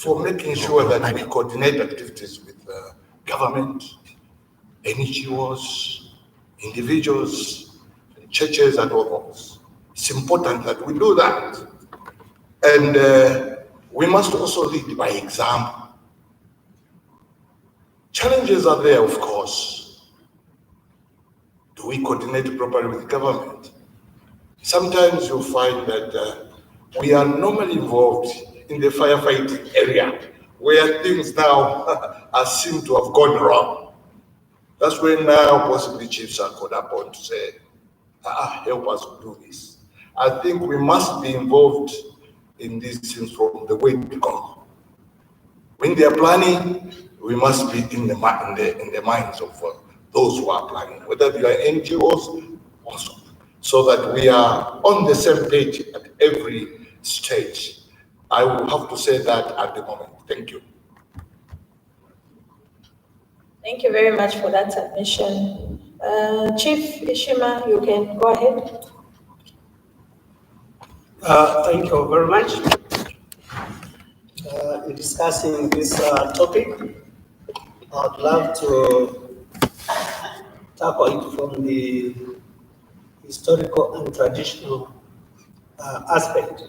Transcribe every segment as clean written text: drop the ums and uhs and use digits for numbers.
for making sure that we coordinate activities with government, NGOs, individuals, churches, and others. It's important that we do that. And we must also lead by example. Challenges are there, of course. Do we coordinate properly with government? Sometimes you'll find that we are normally involved in the firefighting area where things now are seem to have gone wrong. That's when now possibly chiefs are called upon to say, help us do this. I think we must be involved in these things from the way we go. When they are planning, we must be in the minds of those who are planning, whether they are NGOs also, so that we are on the same page at every stage. I will have to say that at the moment. Thank you. Thank you very much for that submission. Chief Ishima, you can go ahead. Thank you very much. In discussing this topic, I would love to tackle it from the historical and traditional aspect.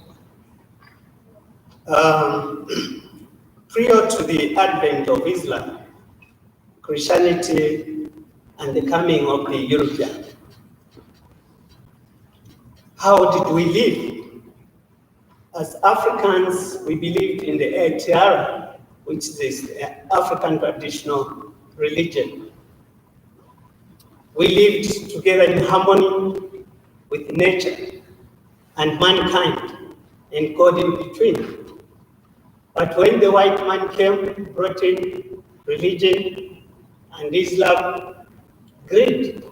Prior to the advent of Islam, Christianity, and the coming of the European, how did we live? As Africans, we believed in the Tiara, which is the African traditional religion. We lived together in harmony with nature and mankind and God in between. But when the white man came, brought in religion and Islam, greed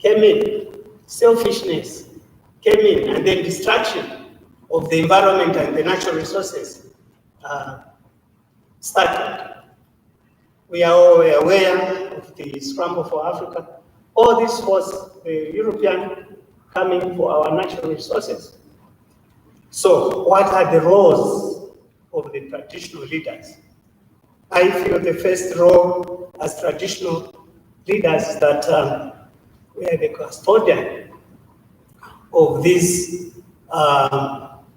came in, selfishness came in, and then destruction of the environment and the natural resources started. We are all aware of the scramble for Africa. All this was the European coming for our natural resources. So what are the roles of the traditional leaders? I feel the first role as traditional leaders is that we are the custodian of this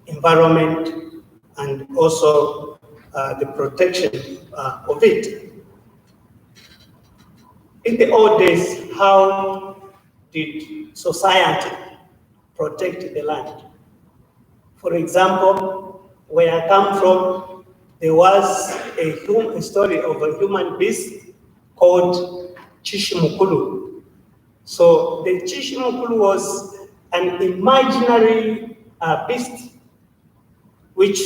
environment and also the protection of it. In the old days, how did society protect the land? For example, where I come from, there was a story of a human beast called Chishimukulu. So the Chishimukulu was an imaginary beast which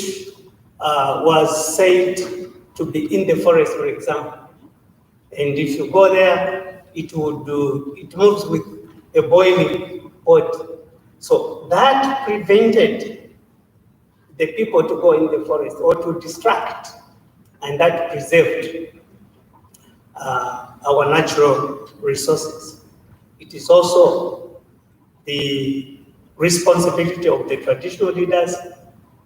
was said to be in the forest, for example. And if you go there, it moves with a boiling body. So that prevented the people to go in the forest or to distract, and that preserved our natural resources. It is also the responsibility of the traditional leaders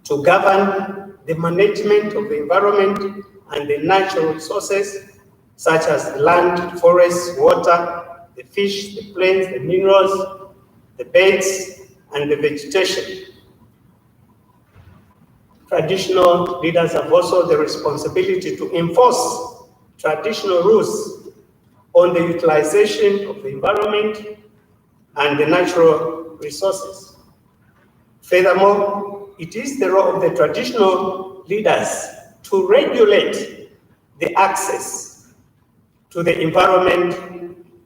to govern the management of the environment and the natural resources, such as the land, forests, water, the fish, the plants, the minerals, the birds, and the vegetation. Traditional leaders have also the responsibility to enforce traditional rules on the utilization of the environment and the natural resources. Furthermore, it is the role of the traditional leaders to regulate the access to the environment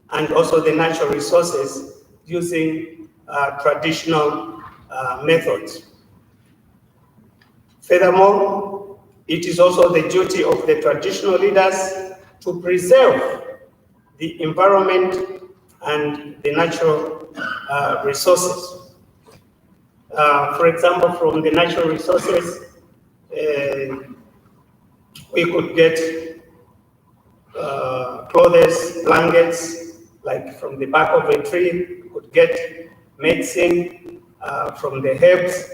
and also the natural resources using traditional methods. Furthermore, it is also the duty of the traditional leaders to preserve the environment and the natural resources. For example, from the natural resources, we could get clothes, blankets, like from the bark of a tree. We could get medicine from the herbs,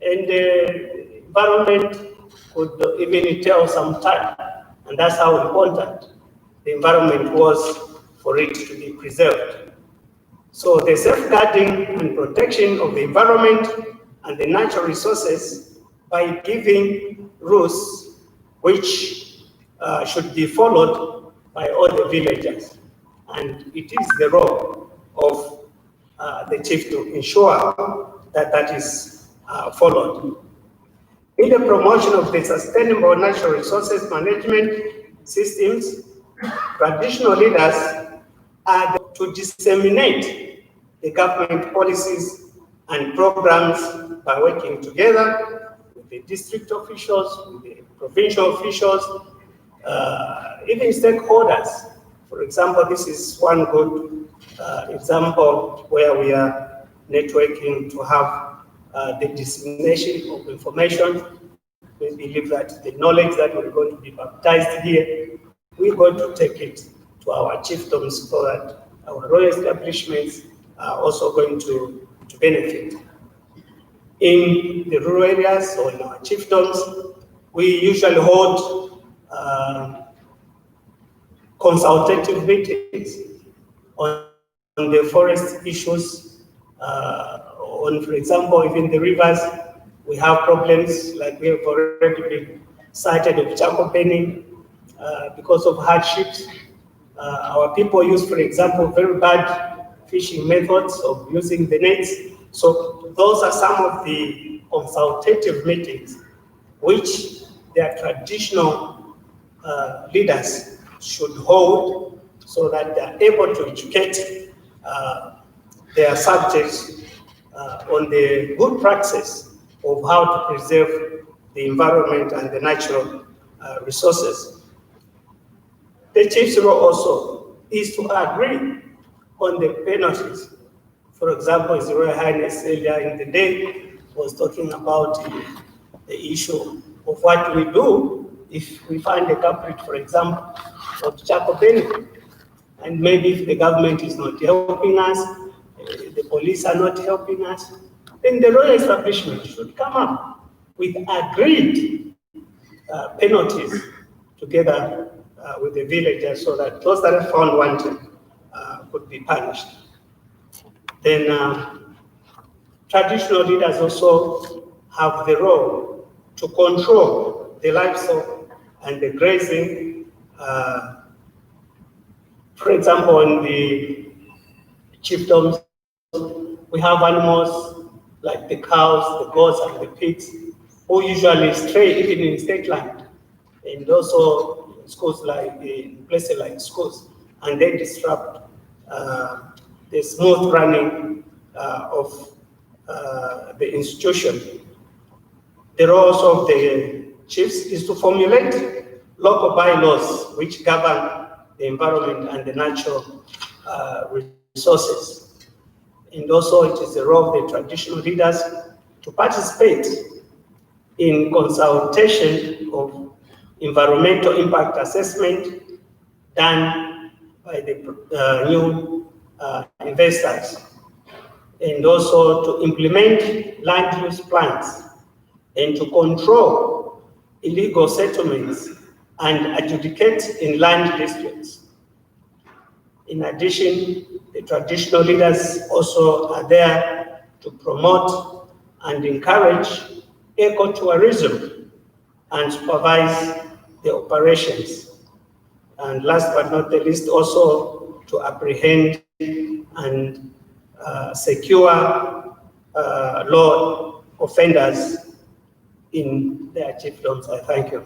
and the environment could even tell some time, and that's how important the environment was for it to be preserved. So the safeguarding and protection of the environment and the natural resources by giving rules which should be followed by all the villagers. And it is the role of the chief to ensure that that is followed. In the promotion of the sustainable natural resources management systems, traditional leaders are to disseminate the government policies and programs by working together with the district officials, with the provincial officials, even stakeholders. For example, this is one good example where we are networking to have the dissemination of information. We believe that the knowledge that we're going to be baptized here, we're going to take it to our chiefdoms so that our royal establishments are also going to benefit. In the rural areas or in our chiefdoms, we usually hold consultative meetings on the forest issues, on, for example, even the rivers. We have problems like we have already been cited of charcoal burning because of hardships. Our people use, for example, very bad fishing methods of using the nets. So those are some of the consultative meetings which their traditional leaders should hold so that they're able to educate their subjects on the good practice of how to preserve the environment and the natural resources. The chief's role also is to agree on the penalties. For example, His Royal Highness earlier in the day was talking about the issue of what we do if we find a culprit, for example, of charcoal burning. And maybe if the government is not helping us, the police are not helping us, then the royal establishment should come up with agreed penalties together with the villagers so that those that are found wanted could be punished. Then traditional leaders also have the role to control the livestock and the grazing. For example, in the chiefdoms, we have animals like the cows, the goats, and the pigs, who usually stray even in state land, and also in schools like in places like schools, and they disrupt the smooth running of the institution. The role of the chiefs is to formulate local bylaws which govern the environment and the natural resources. And also it is the role of the traditional leaders to participate in consultation of environmental impact assessment done by the new investors, and also to implement land use plans and to control illegal settlements and adjudicate in land disputes. In addition, the traditional leaders also are there to promote and encourage ecotourism and supervise the operations. And last but not the least, also to apprehend and secure law offenders in their chiefdoms. I thank you.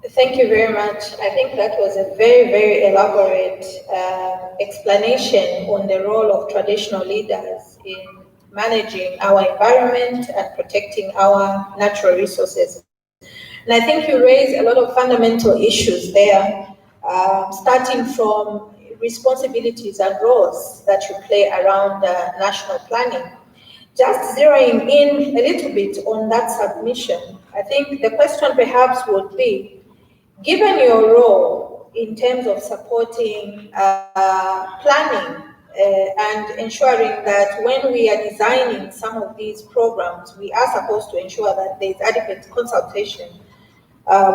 Thank you very much. I think that was a very, very elaborate explanation on the role of traditional leaders in managing our environment and protecting our natural resources. And I think you raised a lot of fundamental issues there, starting from responsibilities and roles that you play around national planning. Just zeroing in a little bit on that submission, I think the question perhaps would be, given your role in terms of supporting planning and ensuring that when we are designing some of these programs, we are supposed to ensure that there is adequate consultation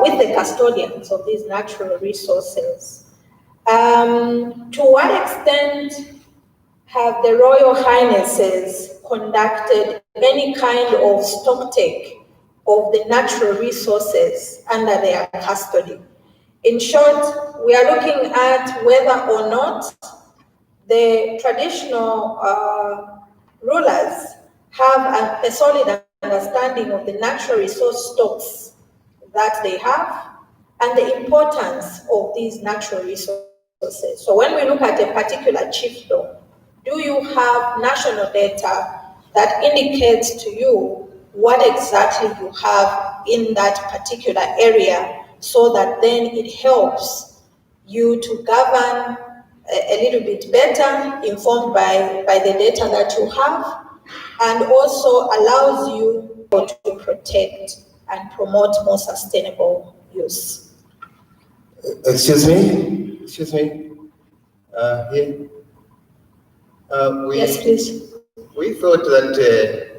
with the custodians of these natural resources. To what extent have the Royal Highnesses conducted any kind of stocktake of the natural resources under their custody? In short, we are looking at whether or not the traditional rulers have a solid understanding of the natural resource stocks that they have and the importance of these natural resources. So when we look at a particular chiefdom, do you have national data that indicates to you what exactly you have in that particular area, so that then it helps you to govern a little bit better, informed by the data that you have, and also allows you to protect and promote more sustainable use? Excuse me? Here. Yes, please. We thought that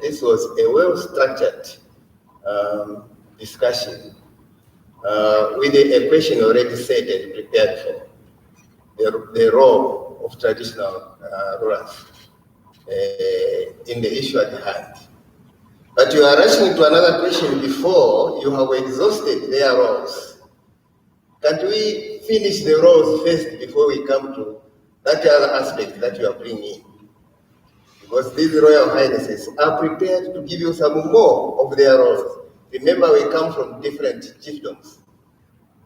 this was a well-structured discussion with a question already set and prepared for the role of traditional rulers in the issue at hand. But you are rushing to another question before you have exhausted their roles. Can't we finish the roles first before we come to that other aspect that you are bringing in? Because these Royal Highnesses are prepared to give you some more of their roles. Remember, we come from different chiefdoms.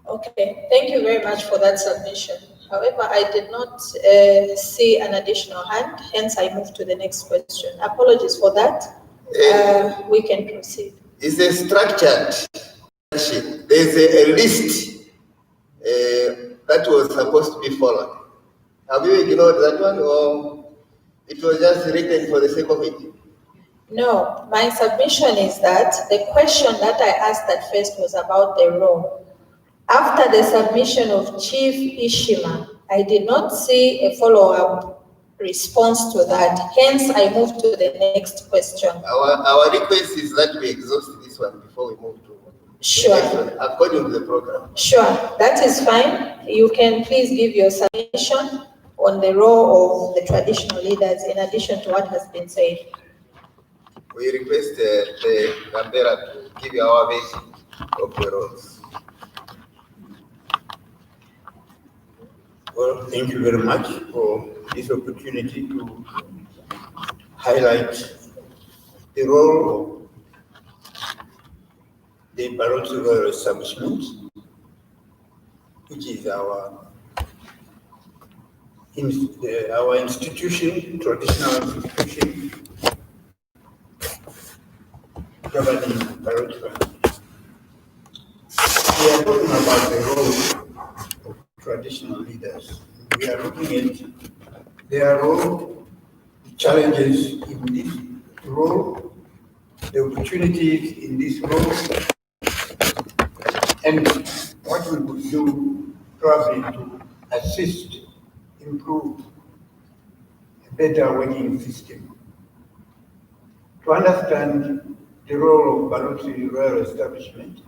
Okay, thank you very much for that submission. However, I did not see an additional hand, hence I move to the next question. Apologies for that. We can proceed. It's a structured leadership. There's a list that was supposed to be followed. Have you ignored that one, or it was just written for the sake of it? No, my submission is that the question that I asked at first was about the role. After the submission of Chief Ishima, I did not see a follow-up response to that. Hence, I move to the next question. Our request is that we exhaust this one before we move to Sure. the next one, according to the program. Sure, that is fine. You can please give your submission on the role of the traditional leaders in addition to what has been said. We request the Gambera to give you our version of the roles. Well, thank you very much for this opportunity to highlight the role of the Barotse Royal Establishment, which is our institution, traditional institution governing Barotse family. We are talking about the role of traditional leaders. We are looking at their role, the challenges in this role, the opportunities in this role, and what we could do probably to assist, improve a better working system. To understand the role of Barotse Royal Establishment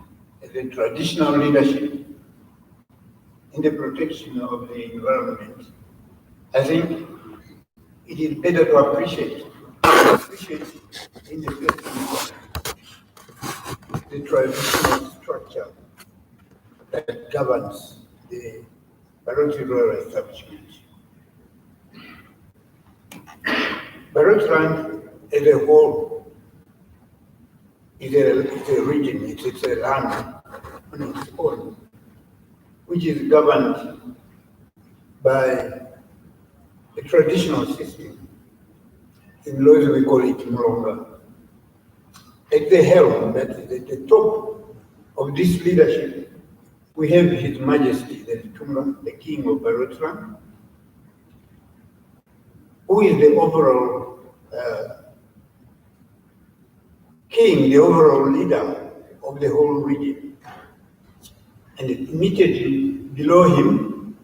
as a traditional leadership in the protection of the environment, I think it is better to appreciate in the first instance the traditional structure that governs the Barotse Royal Establishment. Barotse land as a whole is a region, it's a land on its own, which is governed by a traditional system. In laws we call it Mlonga. At the helm, that is at the top of this leadership, we have His Majesty, the Tunga, the King of Barotse, who is the overall king, the overall leader of the whole region. And immediately below him,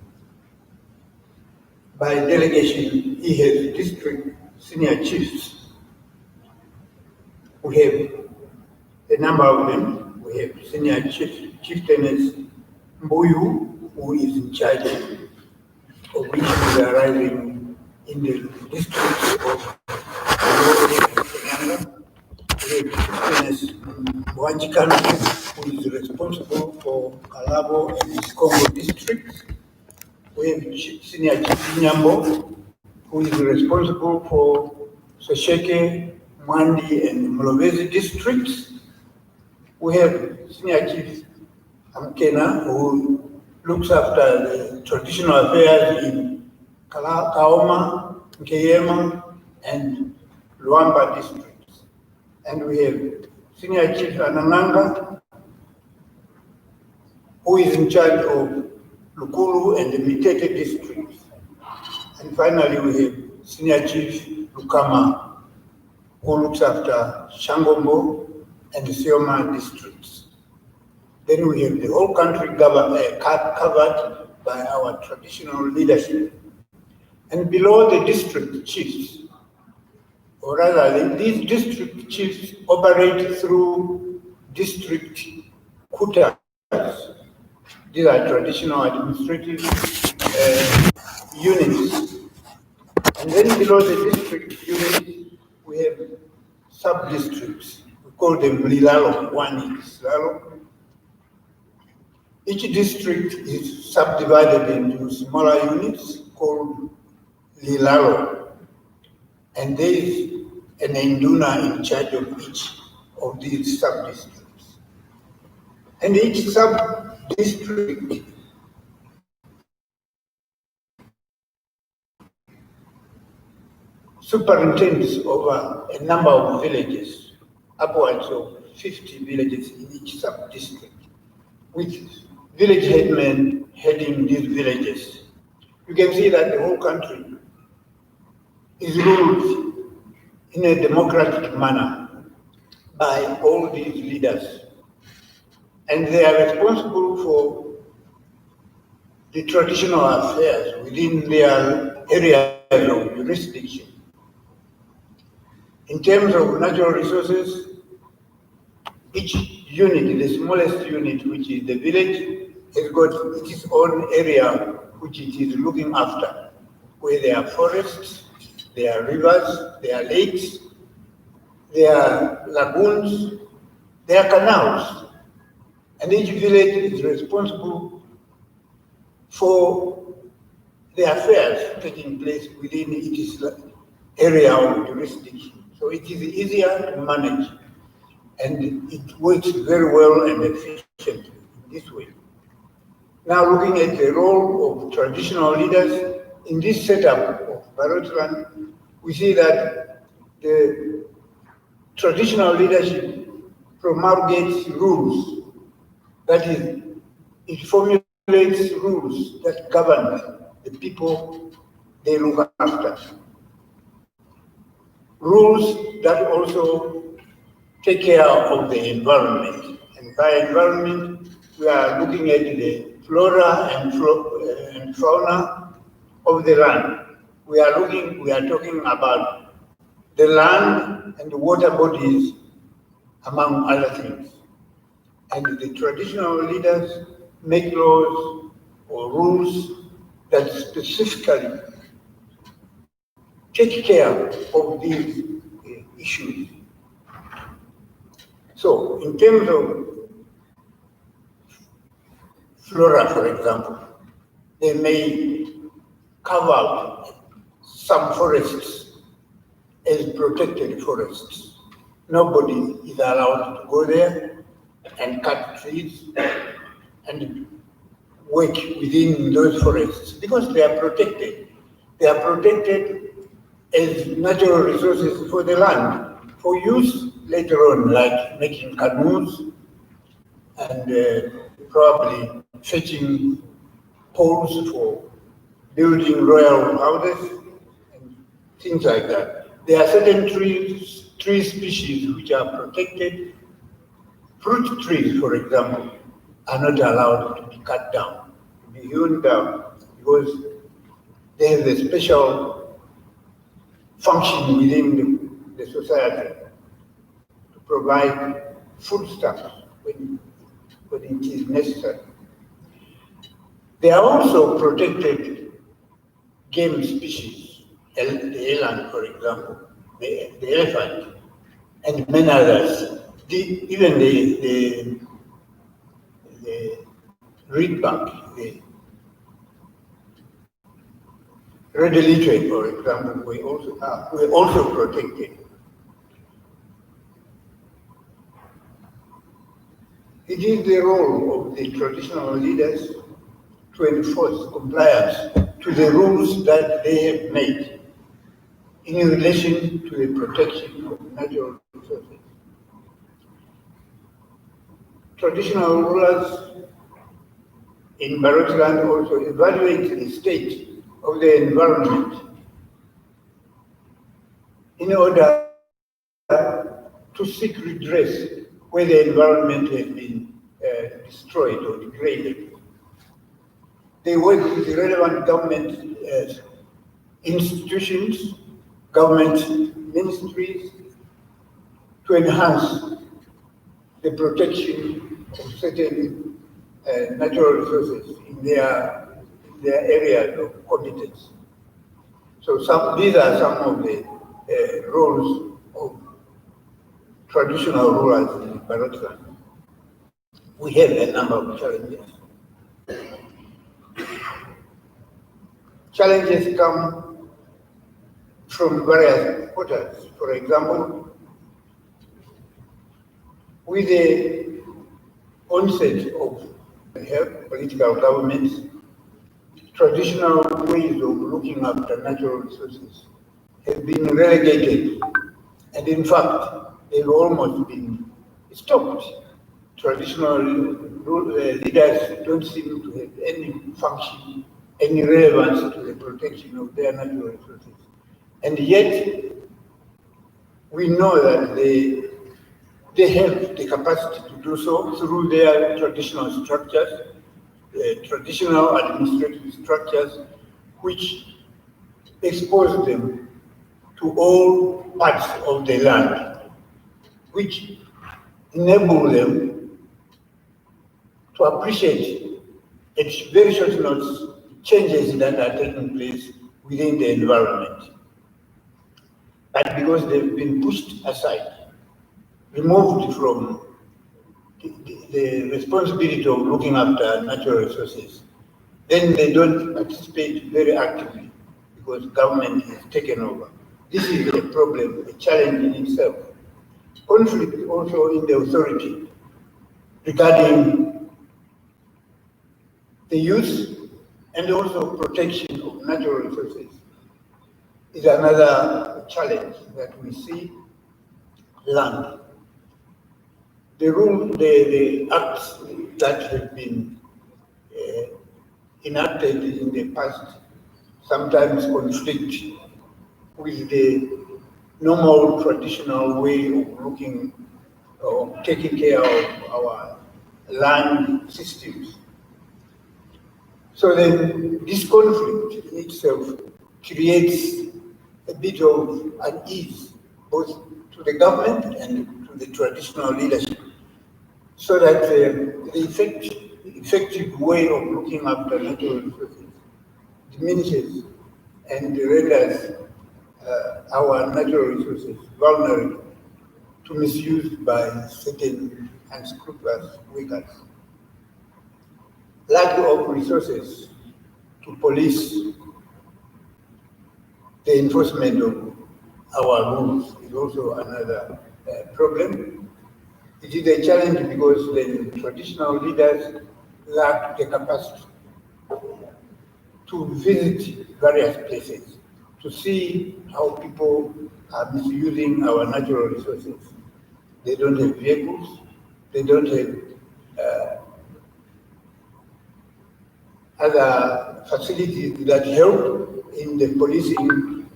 by delegation, he has district senior chiefs. We have a number of them. We have senior chieftainess Mbuyu, who is in charge of issues arising in the districts of Namayo. We have chieftainess Wanjikano, who is responsible for Kalabo and his Congo districts. We have senior chief Nyambo, who is responsible for Sesheke, Mwandi, and Mlobezi districts. We have senior chief Amkena, who looks after the traditional affairs in Kaoma, Nkeyema, and Luamba districts. And we have senior chief Anananga, who is in charge of Lukulu and the Mitete districts. And finally, we have senior chief Lukama, who looks after Shangombo and the Sioma districts. Then we have the whole country covered by our traditional leadership. And below the district chiefs, or rather, these district chiefs operate through district kutas. These are traditional administrative units. And then below the district units, we have sub-districts. We call them Lilalo. One is Lalo. Each district is subdivided into smaller units called Lilalo. And there is an Induna in charge of each of these sub-districts. And each sub-district superintends over a number of villages, upwards of 50 villages in each sub-district, with village headmen heading these villages. You can see that the whole country is ruled in a democratic manner by all these leaders. And they are responsible for the traditional affairs within their areas of jurisdiction. In terms of natural resources, each unit, the smallest unit, which is the village, has got its own area which it is looking after, where there are forests, there are rivers, there are lakes, there are lagoons, there are canals. And each village is responsible for the affairs taking place within its area of jurisdiction. So it is easier to manage, and it works very well and efficiently in this way. Now, looking at the role of traditional leaders in this setup of Barotland, we see that the traditional leadership promulgates rules. That is, it formulates rules that govern the people they look after. Rules that also take care of the environment. And by environment, we are looking at the flora and fauna of the land. We are talking about the land and the water bodies, among other things. And the traditional leaders make laws or rules that specifically take care of these issues. So, in terms of flora, for example, they may carve out some forests as protected forests. Nobody is allowed to go there and cut trees and work within those forests because they are protected. They are protected as natural resources for the land, for use later on, like making canoes and probably fetching poles for building royal houses and things like that. There are certain tree species which are protected. Fruit trees, for example, are not allowed to be cut down, to be hewn down, because they are protected. They are protected they have a special function within the society to provide foodstuffs when it is necessary. They are also protected game species, the eland, for example, the elephant, and many others. Even the reedbuck, the red elytra, for example, we also protected. It is the role of the traditional leaders to enforce compliance to the rules that they have made in relation to the protection of natural resources. Traditional rulers in Barotseland also evaluate the state of the environment in order to seek redress where the environment has been destroyed or degraded. They work with the relevant government institutions, government ministries to enhance the protection of certain natural resources in their areas of competence. So these are some of the roles of traditional rulers in Barotseland. We have a number of challenges. Challenges come from various quarters. For example, with the onset of political governments, traditional ways of looking after natural resources have been relegated, and in fact, they've almost been stopped. Traditional leaders don't seem to have any function, any relevance to the protection of their natural resources. And yet, we know that they have the capacity to do so through their traditional structures, traditional administrative structures, which expose them to all parts of the land, which enable them to appreciate at very short notice changes that are taking place within the environment. But because they've been pushed aside, removed from the responsibility of looking after natural resources, then they don't participate very actively because government has taken over. This is a problem, a challenge in itself. Conflict also in the authority regarding the use and also protection of natural resources is another challenge that we see. Land. The acts that have been enacted in the past sometimes conflict with the normal traditional way of looking or taking care of our land systems. So then this conflict in itself creates a bit of unease, both to the government and to the traditional leadership, so that the effective way of looking after natural resources diminishes and renders our natural resources vulnerable to misuse by certain unscrupulous workers. Lack of resources to police the enforcement of our rules is also another problem. It is a challenge because the traditional leaders lack the capacity to visit various places, to see how people are misusing our natural resources. They don't have vehicles, they don't have other facilities that help in the policing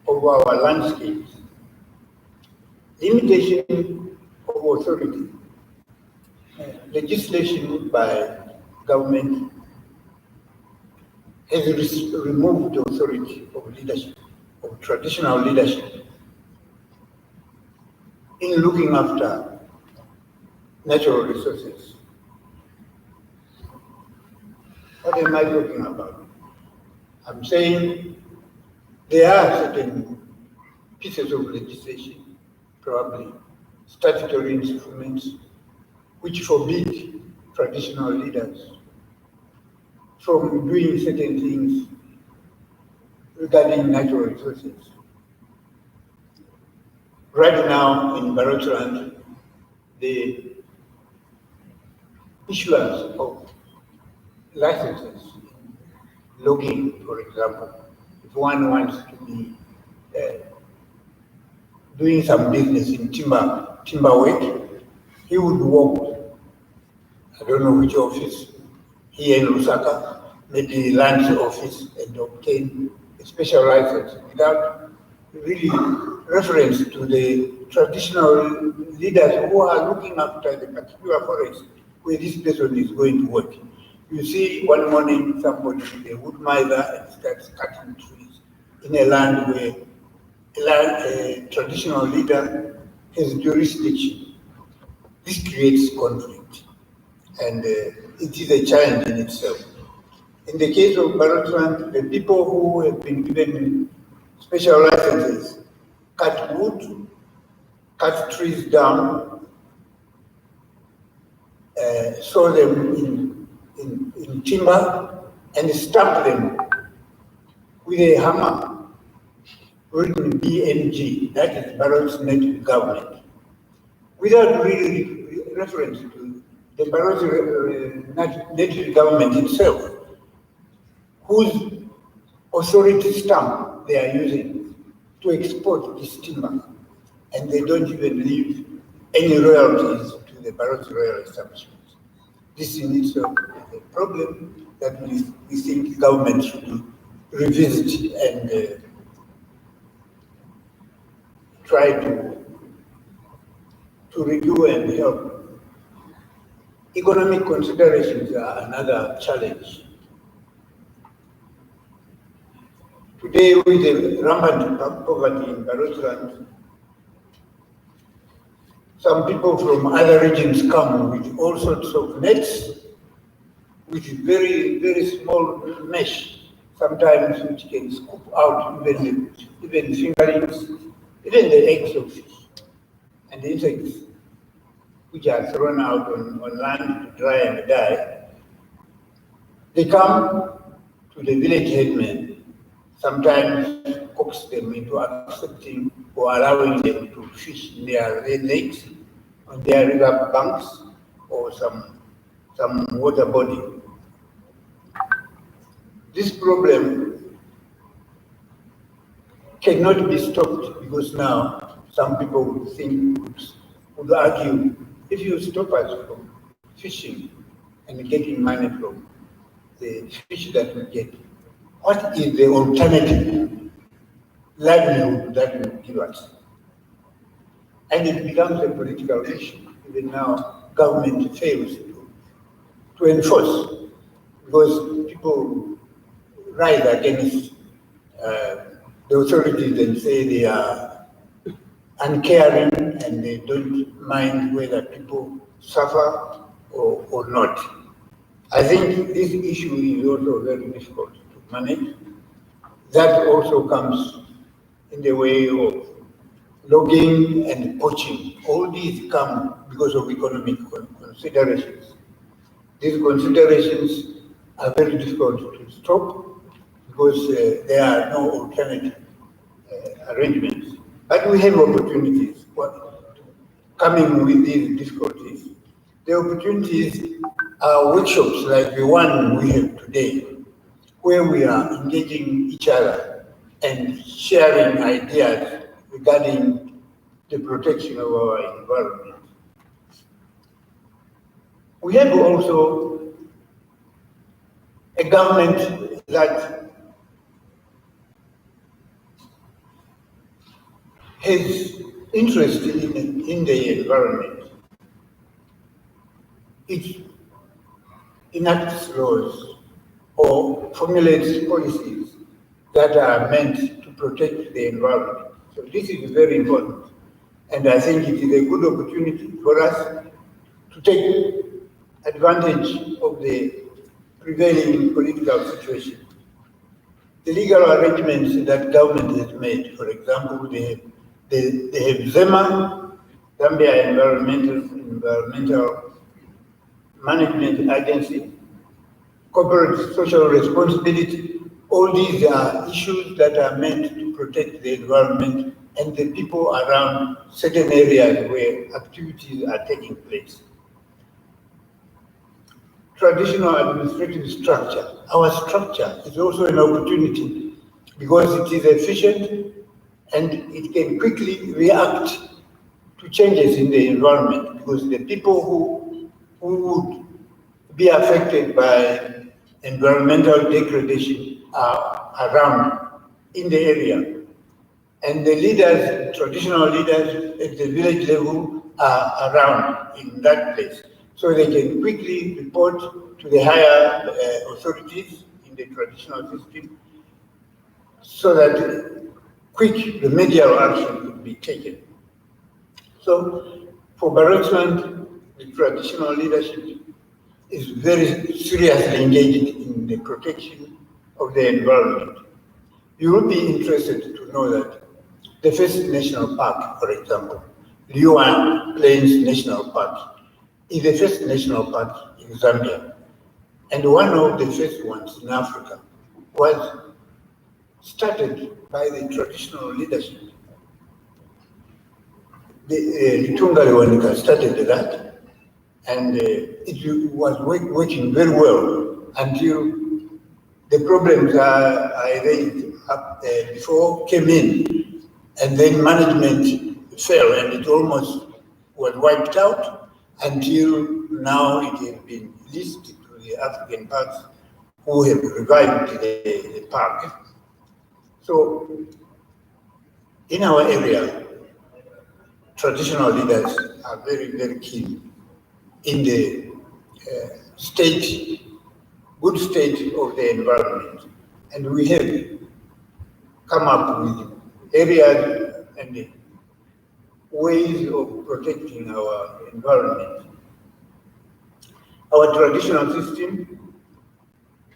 of our landscapes. Limitation of authority. Legislation by government has removed the authority of leadership, of traditional leadership, in looking after natural resources. What am I talking about? I'm saying there are certain pieces of legislation, probably statutory instruments, which forbid traditional leaders from doing certain things regarding natural resources. Right now in Barotland, the issuance of licenses, logging, for example, if one wants to be doing some business in timber work, he would walk, I don't know which office, here in Lusaka, maybe land office, and obtain a special license without really reference to the traditional leaders who are looking after the particular forest where this person is going to work. You see, one morning somebody with a wood miser and starts cutting trees in a land where a traditional leader has jurisdiction. This creates conflict, and it is a challenge in itself. In the case of Barotland, the people who have been given special licenses cut wood, cut trees down, saw them in timber, and stamp them with a hammer written BNG, that is Barot's native government, without really reference to the Barot's native government itself, whose authority stamp they are using to export this timber, and they don't even leave any royalties to the Barot's royal establishment. This in itself is a problem that we think government should revisit and try to review and help. Economic considerations are another challenge. Today, with the rampant poverty in Barotland, some people from other regions come with all sorts of nets, with very, very small mesh, sometimes which can scoop out even fingerlings, even the eggs of fish and the insects, which are thrown out on land to dry and die. They come to the village headmen, sometimes coax them into accepting or allowing them to fish in their lakes, on their river banks, or some water body. This problem cannot be stopped because now some people would argue, if you stop us from fishing and getting money from the fish that we get, what is the alternative livelihood that will give us? And it becomes a political issue. Even now, government fails to enforce, because people rise against the authorities and say they are uncaring and they don't mind whether people suffer or not. I think this issue is also very difficult to manage. That also comes in the way of logging and poaching. All these come because of economic considerations. These considerations are very difficult to stop because there are no alternative arrangements. But we have opportunities coming with these difficulties. The opportunities are workshops like the one we have today, where we are engaging each other and sharing ideas regarding the protection of our environment. We have also a government that has interest in the environment. It enacts laws or or formulates policies that are meant to protect the environment. So this is very important. And I think it is a good opportunity for us to take advantage of the prevailing political situation. The legal arrangements that government has made, for example, they have ZEMA, Zambia Environmental Management Agency, corporate social responsibility. All these are issues that are meant to protect the environment and the people around certain areas where activities are taking place. Traditional administrative structure. Our structure is also an opportunity because it is efficient and it can quickly react to changes in the environment, because the people who would be affected by environmental degradation are around in the area. And the leaders, traditional leaders at the village level are around in that place. So they can quickly report to the higher authorities in the traditional system so that quick remedial action could be taken. So for Barotesland, the traditional leadership is very seriously engaged in the protection of the environment. You will be interested to know that the first national park, for example, Liuan Plains National Park, is the first national park in Zambia, and one of the first ones in Africa, was started by the traditional leadership. Litunga Lewanika started that, and it was working very well until the problems I raised up before came in, and then management fell, and it almost was wiped out until now it has been listed to the African parks who have revived the park. So in our area, traditional leaders are very, very keen in the good state of the environment. And we have come up with areas and ways of protecting our environment. Our traditional system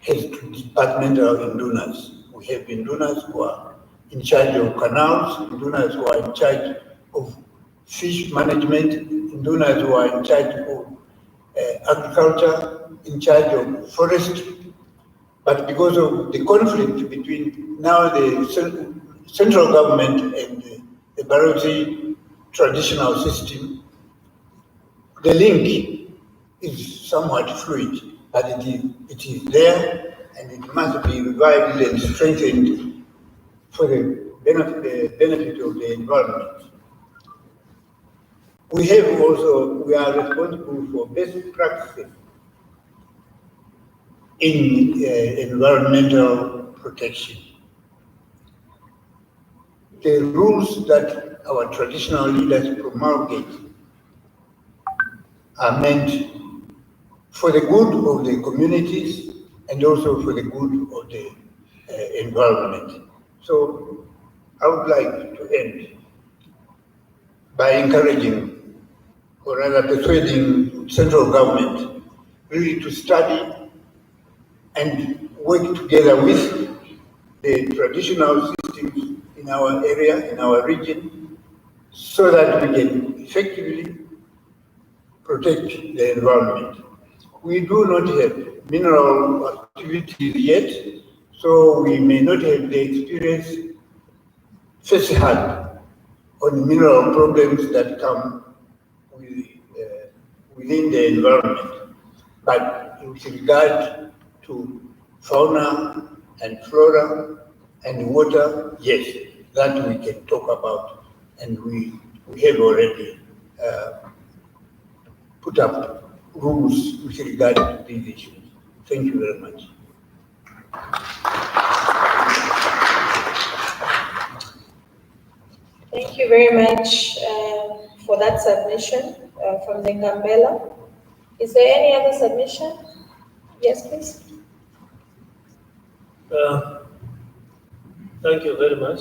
has two departmental indunas. We have indunas who are in charge of canals, indunas who are in charge of fish management, indunas who are in charge of agriculture, in charge of forestry. But because of the conflict between now the central government and the Barotse traditional system, the link is somewhat fluid, but it is there, and it must be revived and strengthened for the benefit of the environment. We are responsible for best practices in environmental protection. The rules that our traditional leaders promulgate are meant for the good of the communities and also for the good of the environment. So I would like to end by encouraging, or rather persuading, central government really to study and work together with the traditional systems in our area, in our region, so that we can effectively protect the environment. We do not have mineral activities yet, so we may not have the experience firsthand on mineral problems that come within the environment. But with regard to fauna and flora and water, yes, that we can talk about, and we have already put up rules with regard to these issues. Thank you very much. Thank you very much for that submission from the Ngambela. Is there any other submission? Yes, please. Thank you very much.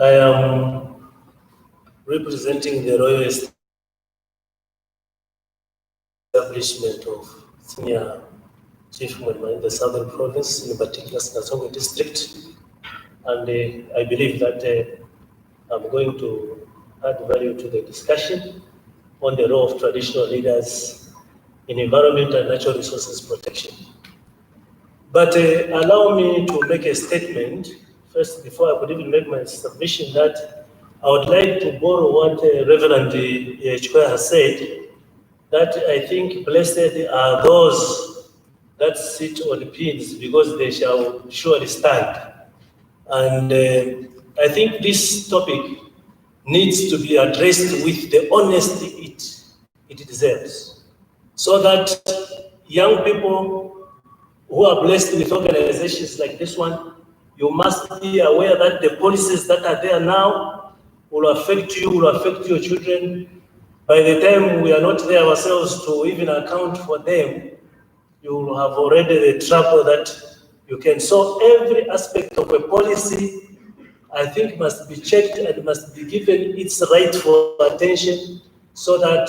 I am representing the Royal Establishment of Senior Chief Mwema in the Southern Province, in particular Sinasongo District, and I believe that I'm going to add value to the discussion on the role of traditional leaders in environment and natural resources protection. But allow me to make a statement first before I could even make my submission, that I would like to borrow what Reverend Chikwe has said, that I think blessed are those that sit on pins because they shall surely stand. And I think this topic needs to be addressed with the honesty it deserves, so that young people who are blessed with organizations like this one, you must be aware that the policies that are there now will affect you, will affect your children. By the time we are not there ourselves to even account for them, you will have already the trouble that you can. So every aspect of a policy, I think, must be checked and must be given its rightful attention so that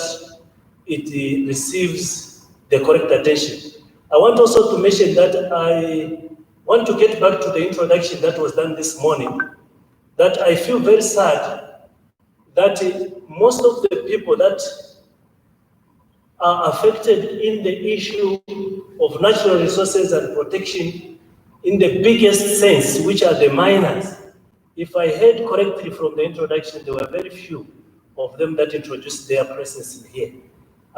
it receives the correct attention. I want also to mention that I want to get back to the introduction that was done this morning, that I feel very sad that most of the people that are affected in the issue of natural resources and protection in the biggest sense, which are the miners. If I heard correctly from the introduction, there were very few of them that introduced their presence in here.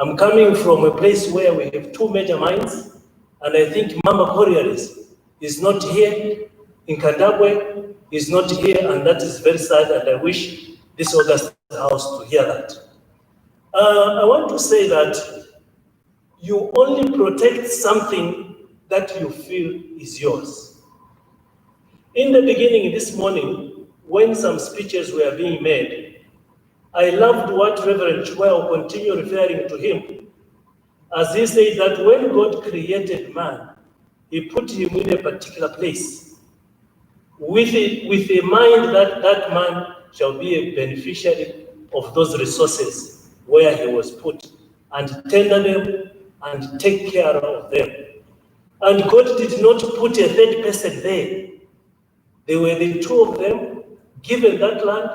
I'm coming from a place where we have two major mines, and I think Mama Coriolis is not here, in Kandabwe is not here, and that is very sad, and I wish this August House to hear that. I want to say that you only protect something that you feel is yours. In the beginning this morning, when some speeches were being made, I loved what Reverend Chua will continue referring to him, as he said that when God created man, he put him in a particular place, with a mind that that man shall be a beneficiary of those resources where he was put, and tender them and take care of them. And God did not put a third person there. They were the two of them given that land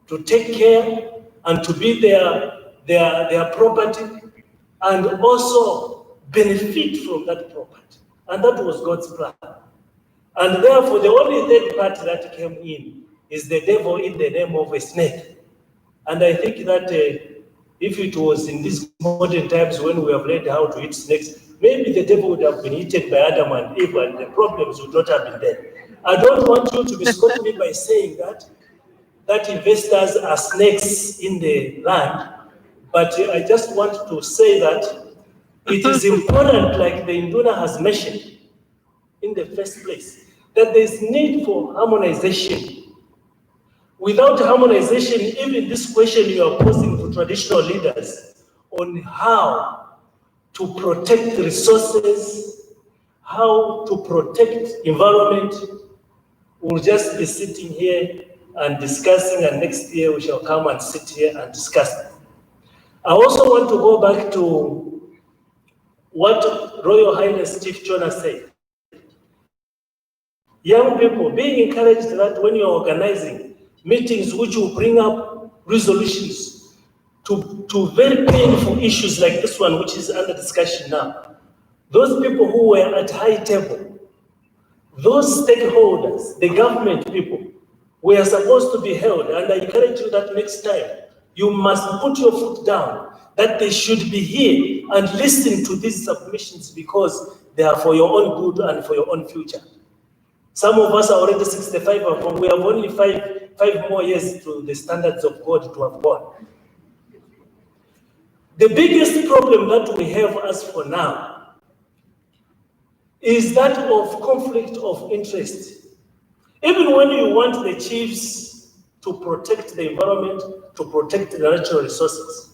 to take care and to be their property, and also benefit from that property. And that was God's plan. And therefore, the only third party that came in is the devil in the name of a snake. And I think that if it was in these modern times when we have learned how to eat snakes, maybe the devil would have been eaten by Adam and Eve, and the problems would not have been there. I don't want you to misquote me by saying that investors are snakes in the land, but I just want to say that it is important, like the Induna has mentioned in the first place, that there's need for harmonization. Without harmonization, even this question you are posing to traditional leaders on how to protect resources, how to protect environment, we'll just be sitting here and discussing, and next year we shall come and sit here and discuss. I also want to go back to what Royal Highness Chief Jonah said. Young people, be encouraged that when you're organizing meetings which will bring up resolutions to very painful issues like this one, which is under discussion now, those people who were at high table, those stakeholders, the government people, were supposed to be held. And I encourage you that next time, you must put your foot down, that they should be here and listen to these submissions, because they are for your own good and for your own future. Some of us are already 65, and we have only five more years to the standards of God to have gone. The biggest problem that we have as for now is that of conflict of interest. Even when you want the chiefs to protect the environment, to protect the natural resources,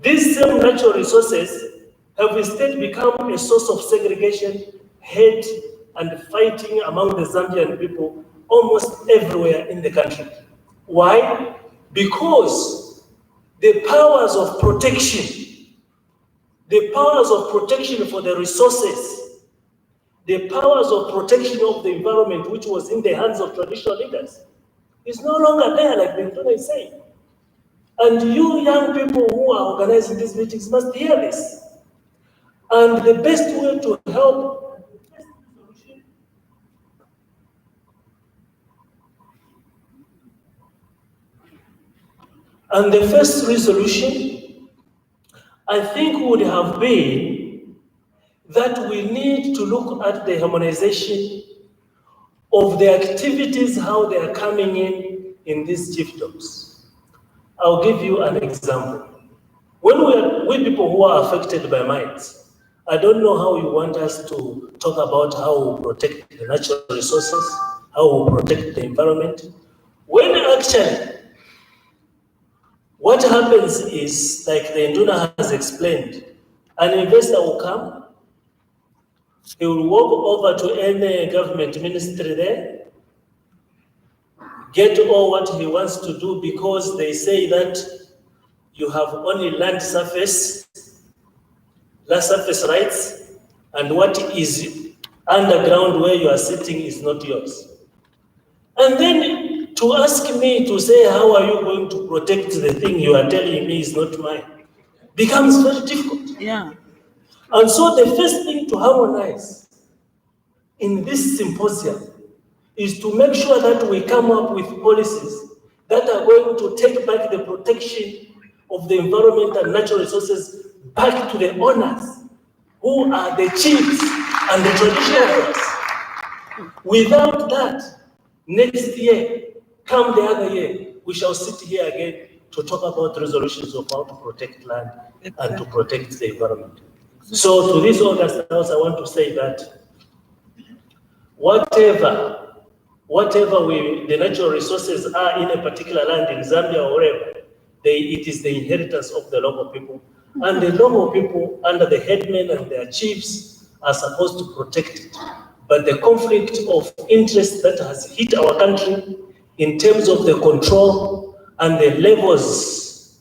these same natural resources have instead become a source of segregation, hate, and fighting among the Zambian people almost everywhere in the country. Why? Because the powers of protection for the resources, the powers of protection of the environment, which was in the hands of traditional leaders, is no longer there, like Bentona is saying. And you young people who are organizing these meetings must hear this. And the best way to help and the first resolution, I think, would have been that we need to look at the harmonization of the activities, how they are coming in these chiefdoms. I'll give you an example. When we people who are affected by mines, I don't know how you want us to talk about how we protect the natural resources, how we protect the environment, when actually what happens is, like the Nduna has explained, an investor will come, he will walk over to any government ministry there, get all what he wants to do because they say that you have only land surface rights, and what is underground where you are sitting is not yours. And then to ask me to say, how are you going to protect the thing you are telling me is not mine, becomes very difficult. Yeah. And so the first thing to harmonize in this symposium is to make sure that we come up with policies that are going to take back the protection of the environment and natural resources back to the owners, who are the chiefs and the traditional rulers. Without that, next year, come the other year, we shall sit here again to talk about resolutions of how to protect land and to protect the environment. So to this August House, I want to say that whatever the natural resources are in a particular land in Zambia or wherever, it is the inheritance of the local people. And the local people, under the headmen and their chiefs, are supposed to protect it. But the conflict of interest that has hit our country in terms of the control and the levels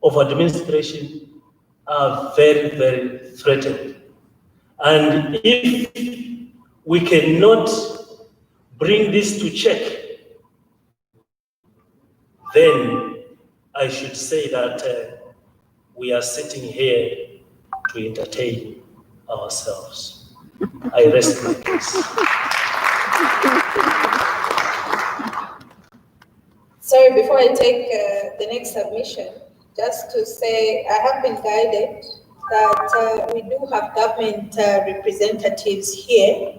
of administration are very, very threatened. And if we cannot bring this to check, then I should say that we are sitting here to entertain ourselves. I rest my case. Sorry, before I take the next submission, just to say I have been guided that we do have government representatives here.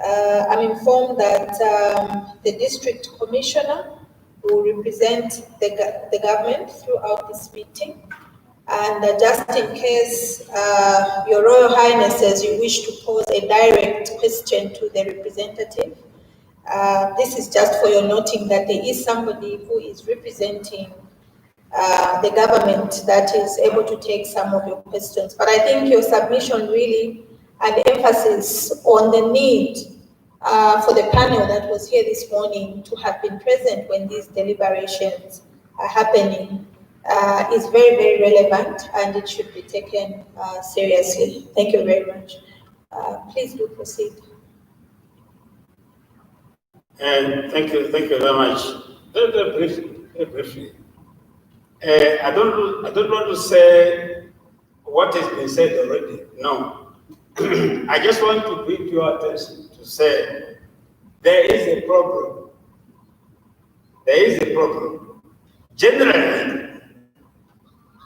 I'm informed that the district commissioner will represent the government throughout this meeting. And just in case Your Royal Highnesses, you wish to pose a direct question to the representative, this is just for your noting that there is somebody who is representing the government that is able to take some of your questions. But I think your submission really, and emphasis on the need for the panel that was here this morning to have been present when these deliberations are happening, is very, very relevant, and it should be taken seriously. Thank you very much. Please do proceed. And thank you very much. Very briefly. I don't want to say what has been said already. No. I just want to bring your attention to say there is a problem. There is a problem. Generally,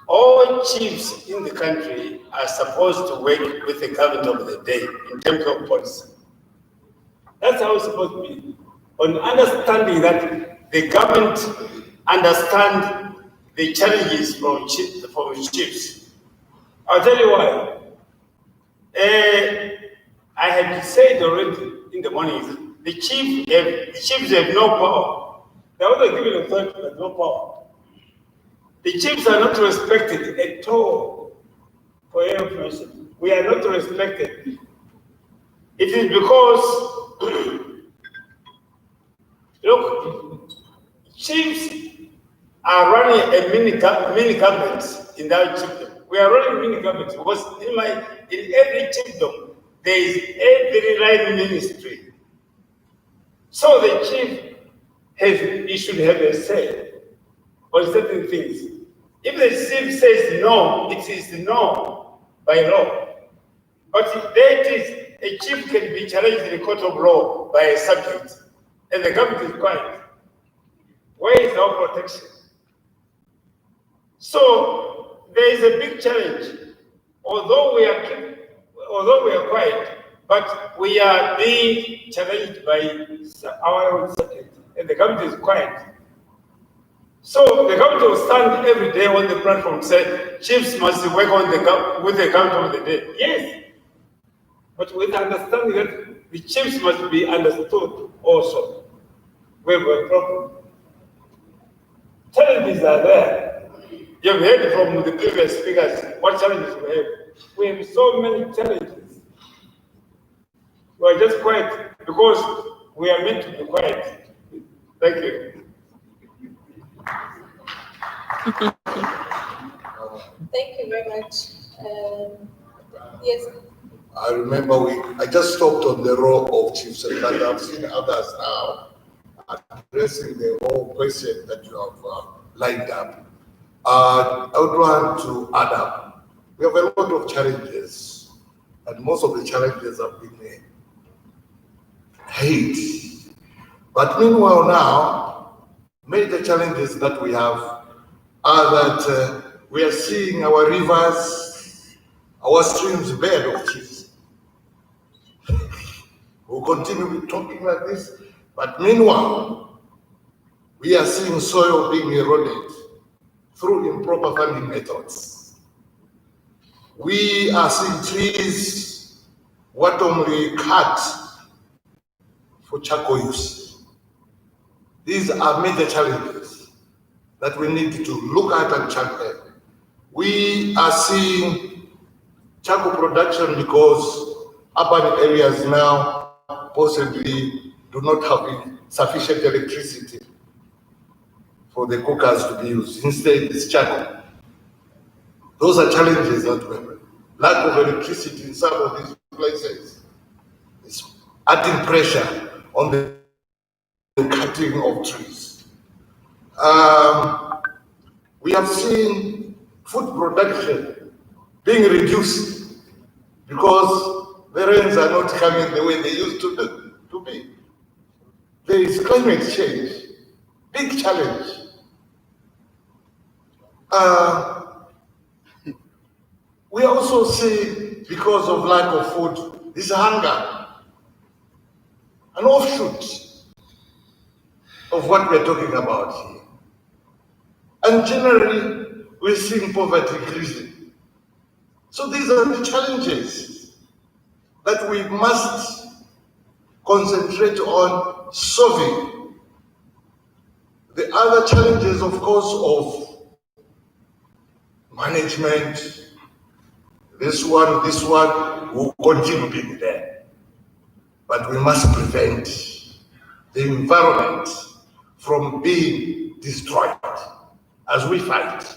all chiefs in the country are supposed to work with the government of the day in terms of policy. That's how it's supposed to be. On understanding that the government understand the challenges from chiefs. I'll tell you why. I had said already in the morning, the chiefs have no power. They are only given authority but no power. The chiefs are not respected at all. for your information, we are not respected. It is because, look, chiefs are running a mini government in that chiefdom. We are running mini governments because in every chiefdom there is every line ministry. So the chief he should have a say on certain things. If the chief says no, it is no by law. But that is, a chief can be challenged in the court of law by a subject, and the government is quiet. Where is our protection? So there is a big challenge. Although we are quiet, but we are being challenged by our own subject, and the government is quiet. So the government will stand every day on the platform and say, chiefs must work with the government of the day. Yes, but with understanding that the chiefs must be understood also. We have a problem. Challenges are there. You've heard from the previous speakers what challenges we have. We have so many challenges. We are just quiet because we are meant to be quiet. Thank you. Thank you very much. Yes. I remember I just stopped on the role of chiefs, and I've seen others now addressing the whole question that you have lined up. I would want to add up. We have a lot of challenges, and most of the challenges have been hate. But meanwhile now, major challenges that we have are that we are seeing our rivers, our streams bare of chiefs. We'll continue talking like this, but meanwhile, we are seeing soil being eroded through improper farming methods. We are seeing trees wantonly cut for charcoal use. These are major challenges that we need to look at and champion. We are seeing charcoal production because urban areas now possibly do not have sufficient electricity for the cookers to be used. Instead, it's charcoal. Those are challenges that we have. Lack of electricity in some of these places is adding pressure on the cutting of trees. We have seen food production being reduced because the rains are not coming the way they used to be. There is climate change, big challenge. We also see, because of lack of food, this hunger, an offshoot of what we're talking about here. And generally, we're seeing poverty increasing. So these are the challenges that we must concentrate on solving. The other challenges, of course, of management, this one will continue being there. But we must prevent the environment from being destroyed as we fight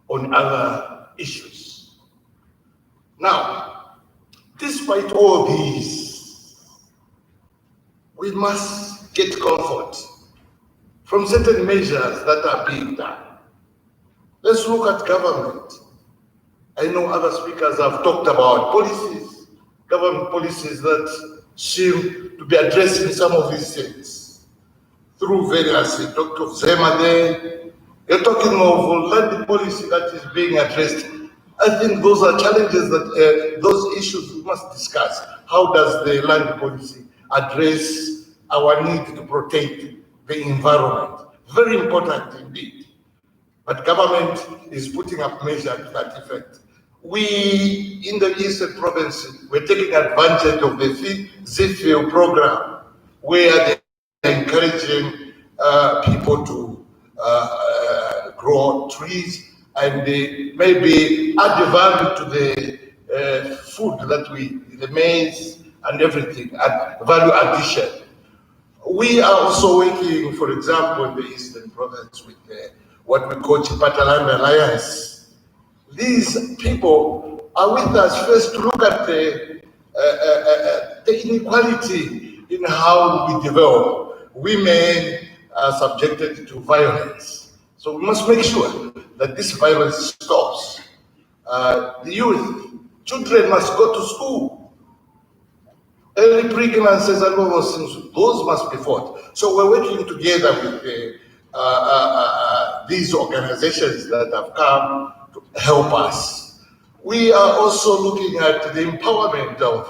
on other issues. Now, despite all these, we must get comfort from certain measures that are being done. Let's look at government. I know other speakers have talked about policies, government policies that seem to be addressing some of these things through various, Dr. Zema there. You're talking of land policy that is being addressed. I think those are challenges that, those issues we must discuss. How does the land policy address our need to protect the environment? Very important indeed. But government is putting up measures to that effect. We, in the Eastern Province, we're taking advantage of the ZFIL program, where they're encouraging people to grow trees and maybe add value to the food that the maize and everything, add value addition. We are also working, for example, in the Eastern Province with what we call Chipataland Alliance. These people are with us first to look at the inequality in how we develop. Women are subjected to violence. So we must make sure that this violence stops. The youth, children must go to school. Early pregnancies and all those things, those must be fought. So we're working together with these organizations that have come to help us. We are also looking at the empowerment of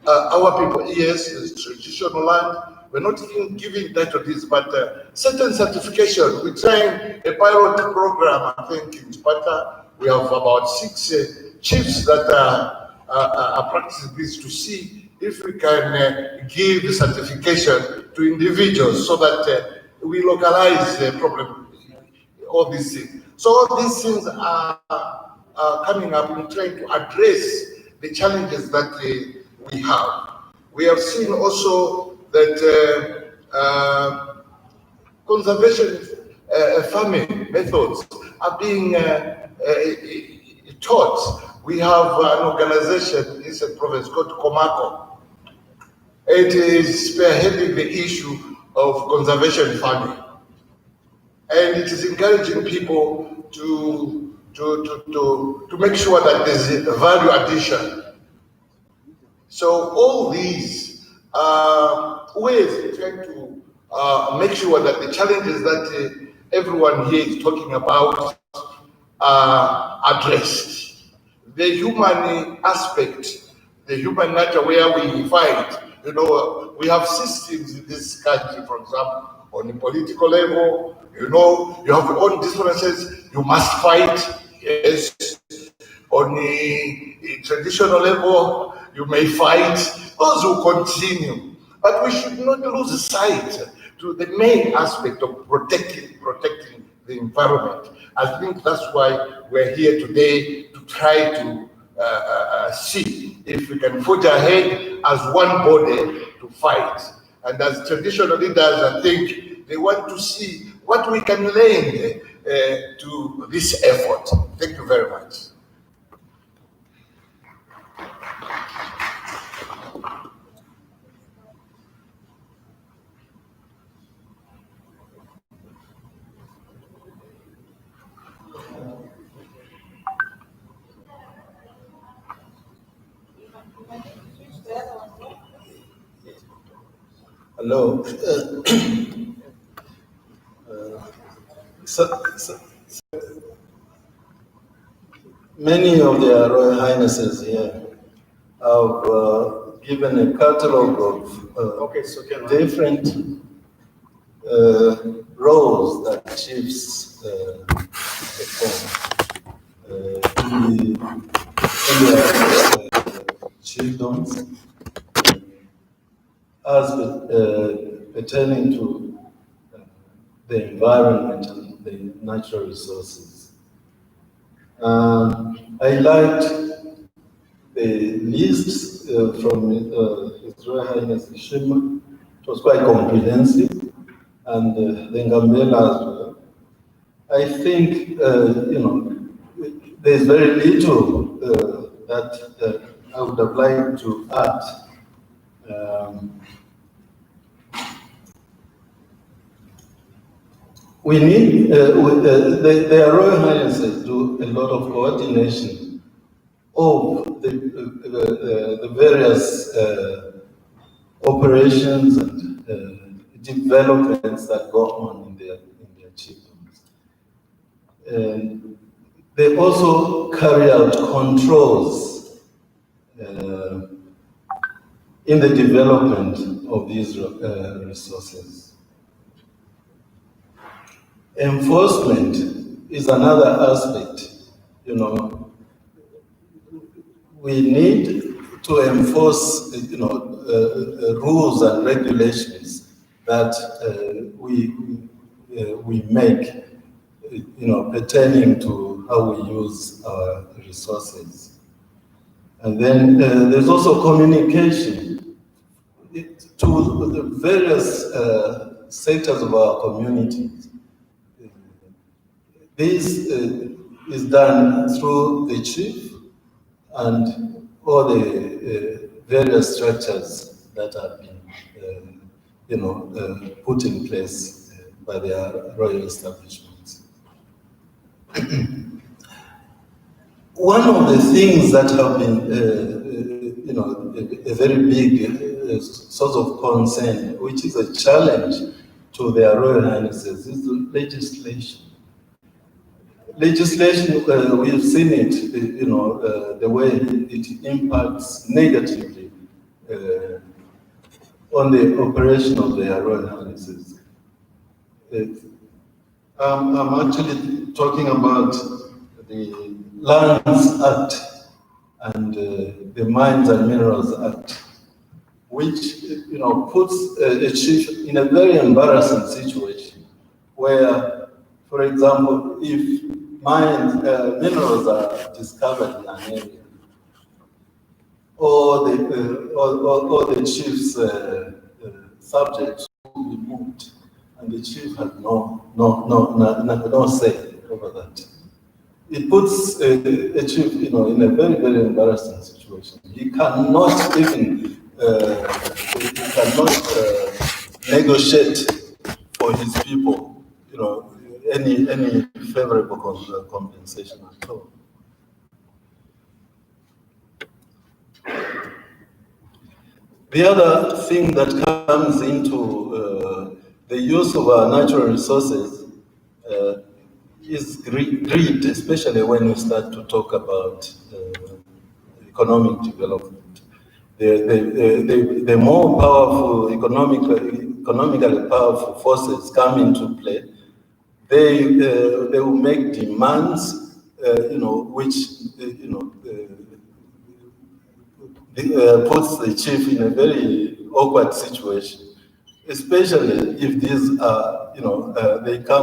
our people. Yes, it's traditional land. We're not even giving that to this, but certain certification. We're trying a pilot program, I think, in Sparta. We have about 6 chiefs that are practicing this to see if we can give the certification to individuals so that we localize the problem, all these things. So all these things are coming up and trying to address the challenges that we have. We have seen also that conservation farming methods are being taught. We have an organization in the province called Komako. It is spearheading the issue of conservation farming, and it is encouraging people to make sure that there's a value addition. So all these ways in trying to make sure that the challenges that everyone here is talking about are addressed. The human aspect, the human nature where we fight. You know, we have systems in this country, for example, on the political level, you know, you have your own differences, you must fight, yes. On the traditional level, you may fight, those will continue. But we should not lose sight to the main aspect of protecting the environment. I think that's why we're here today, to try to see if we can forge ahead as one body to fight. And as traditional leaders, I think they want to see what we can lend to this effort. Thank you very much. Hello. Many of their Royal Highnesses here have given a catalogue of different roles that chiefs perform in their chiefdoms, as pertaining to the environment and the natural resources. I liked the list from His Royal Highness Ishima. It was quite comprehensive, and the Ngambela as well. I think, there's very little that I would have liked to add. We need, the Royal Highnesses do a lot of coordination of the various operations and developments that go on in their chiefdoms. And they also carry out controls in the development of these resources. Enforcement is another aspect. We need to enforce, rules and regulations that we make pertaining to how we use our resources. And then there's also communication to the various sectors of our communities. This is done through the chief and all the various structures that have been, put in place by their royal establishments. One of the things that have been, a very big source of concern, which is a challenge to their Royal Highnesses, is the legislation. Legislation, we've seen it, the way it impacts negatively on the operation of their Royal Highnesses. I'm actually talking about the Lands Act and the Mines and Minerals Act, which puts a chief in a very embarrassing situation, where, for example, if minerals are discovered in an area, or the chief's subjects will be moved, and the chief has no say over that. It puts a chief, in a very, very embarrassing situation. He cannot even negotiate for his people, any favorable compensation at all. The other thing that comes into the use of our natural resources is greed, especially when we start to talk about economic development. The more powerful, economically powerful forces come into play, they will make demands, which puts the chief in a very awkward situation, especially if these are, they come